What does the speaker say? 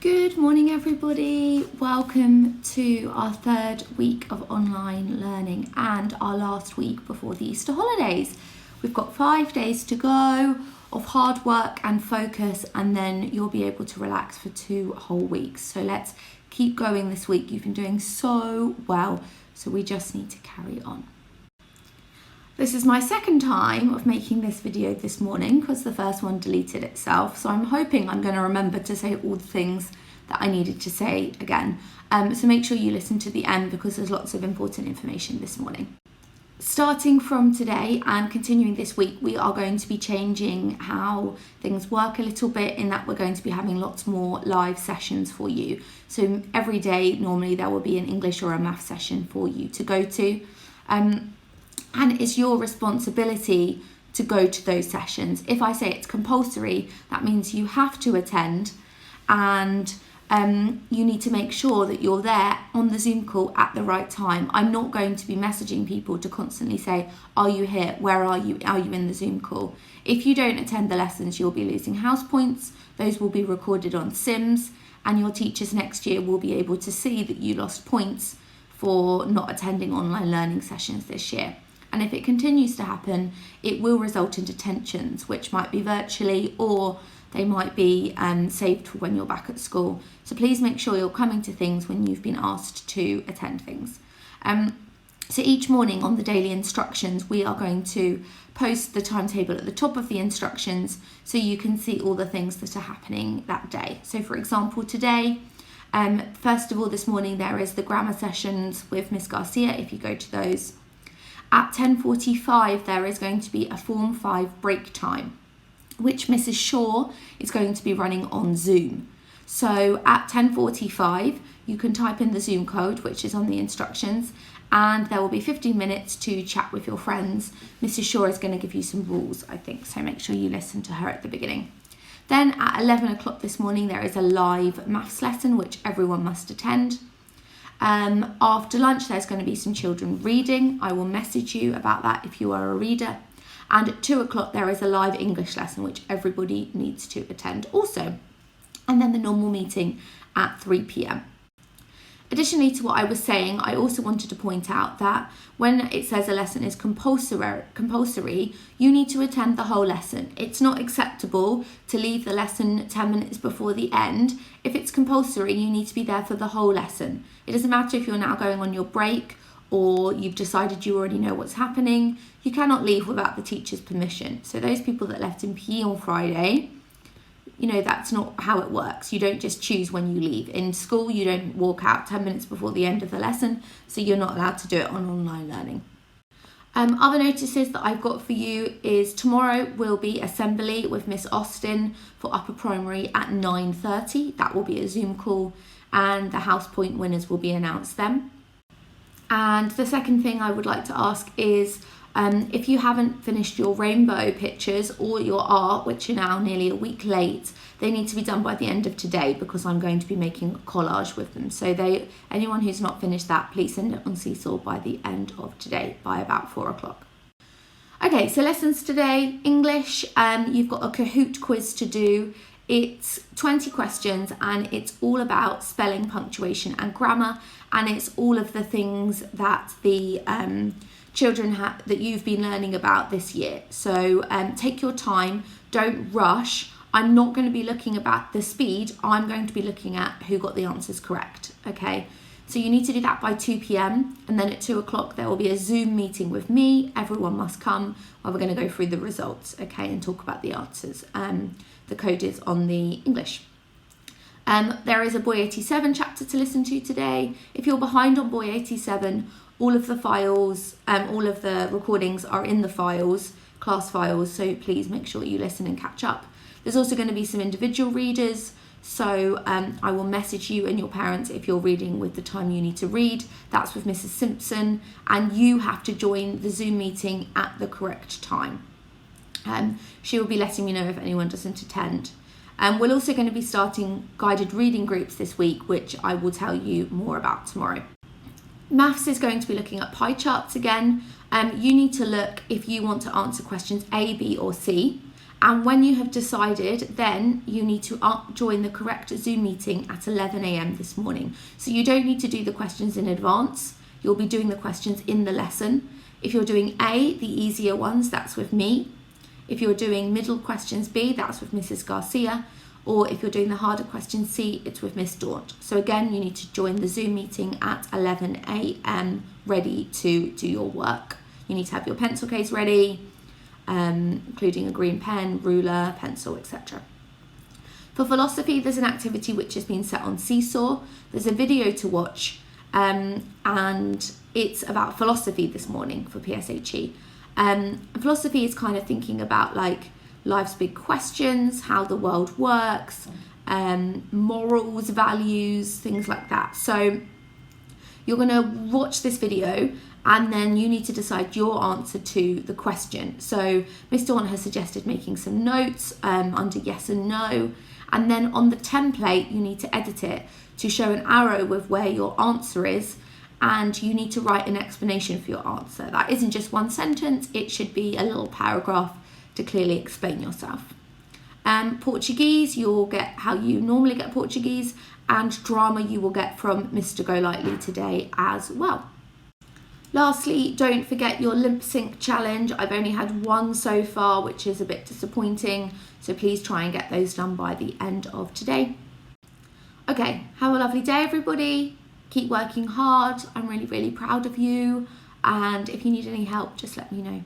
Good morning everybody, welcome to our third week of online learning and our last week before the Easter holidays. We've got 5 days to go of hard work and focus, and then you'll be able to relax for 2 whole weeks. So let's keep going this week. You've been doing so well, so we just need to carry on. This is my second time of making this video this morning because the first one deleted itself. So I'm hoping I'm going to remember to say all the things that I needed to say again. So make sure you listen to the end because there's lots of important information this morning. Starting from today and continuing this week, we are going to be changing how things work a little bit, in that we're going to be having lots more live sessions for you. So every day, normally there will be an English or a math session for you to go to. And it's your responsibility to go to those sessions. If I say it's compulsory, that means you have to attend, and you need to make sure that you're there on the Zoom call at the right time. I'm not going to be messaging people to constantly say, are you here? Where are you? Are you in the Zoom call? If you don't attend the lessons, you'll be losing house points. Those will be recorded on Sims, and your teachers next year will be able to see that you lost points for not attending online learning sessions this year. And if it continues to happen, it will result in detentions, which might be virtually, or they might be saved for when you're back at school. So please make sure you're coming to things when you've been asked to attend things. So each morning on the daily instructions, we are going to post the timetable at the top of the instructions so you can see all the things that are happening that day. So for example, today, first of all, this morning, there is the grammar sessions with Miss Garcia, if you go to those. At 10:45, there is going to be a Form 5 break time, which Mrs. Shaw is going to be running on Zoom. So at 10:45, you can type in the Zoom code, which is on the instructions, and there will be 15 minutes to chat with your friends. Mrs. Shaw is going to give you some rules, I think, so make sure you listen to her at the beginning. Then at 11 o'clock this morning, there is a live maths lesson, which everyone must attend. After lunch, there's going to be some children reading. I will message you about that if you are a reader. And at 2 o'clock, there is a live English lesson, which everybody needs to attend also. And then the normal meeting at 3 p.m. Additionally to what I was saying, I also wanted to point out that when it says a lesson is compulsory, you need to attend the whole lesson. It's not acceptable to leave the lesson 10 minutes before the end. If it's compulsory, you need to be there for the whole lesson. It doesn't matter if you're now going on your break or you've decided you already know what's happening. You cannot leave without the teacher's permission. So those people that left in PE on Friday, that's not how it works. You don't just choose when you leave. In school, you don't walk out 10 minutes before the end of the lesson, so you're not allowed to do it on online learning. Other notices that I've got for you is tomorrow will be assembly with Miss Austin for upper primary at 9:30. That will be a Zoom call, and the house point winners will be announced then. And the second thing I would like to ask is, if you haven't finished your rainbow pictures or your art, which are now nearly a week late, they need to be done by the end of today because I'm going to be making a collage with them. So anyone who's not finished that, please send it on Seesaw by the end of today, by about 4 o'clock. Okay, so lessons today. English, you've got a Kahoot quiz to do. It's 20 questions and it's all about spelling, punctuation and grammar, and it's all of the things that the children that you've been learning about this year. So take your time, don't rush. I'm not going to be looking at the speed, I'm going to be looking at who got the answers correct, okay? So you need to do that by 2 p.m. and then at 2 o'clock there will be a Zoom meeting with me. Everyone must come where we're going to go through the results, okay, and talk about the answers. The code is on the English. There is a Boy 87 chapter to listen to today. If you're behind on Boy 87, all of the files, all of the recordings are in the files, class files, so please make sure you listen and catch up. There's also going to be some individual readers, so I will message you and your parents if you're reading with the time you need to read. That's with Mrs. Simpson, and you have to join the Zoom meeting at the correct time. She will be letting me know if anyone doesn't attend. We're also going to be starting guided reading groups this week, which I will tell you more about tomorrow. Maths is going to be looking at pie charts again. You need to look if you want to answer questions A, B or C, And when you have decided, then you need to join the correct Zoom meeting at 11 a.m. this morning. So you don't need to do the questions in advance. You'll be doing the questions in the lesson. If you're doing A, the easier ones, that's with me. If you're doing middle questions B, that's with Mrs. Garcia. Or if you're doing the harder question C, it's with Miss Daunt. So again, you need to join the Zoom meeting at 11 a.m. ready to do your work. You need to have your pencil case ready, including a green pen, ruler, pencil, etc. For philosophy, there's an activity which has been set on Seesaw. There's a video to watch, and it's about philosophy this morning for PSHE. Philosophy is kind of thinking about like life's big questions, how the world works, morals, values, things like that. So you're going to watch this video and then you need to decide your answer to the question. So Miss Dawn has suggested making some notes under yes and no, and then on the template you need to edit it to show an arrow with where your answer is, and you need to write an explanation for your answer. That isn't just one sentence, it should be a little paragraph to clearly explain yourself. Portuguese, you'll get how you normally get Portuguese, and drama you will get from Mr. Golightly today as well. Lastly, don't forget your lip sync challenge. I've only had one so far, which is a bit disappointing, so please try and get those done by the end of today. Okay, have a lovely day everybody. Keep working hard. I'm really, really proud of you, and if you need any help, just let me know.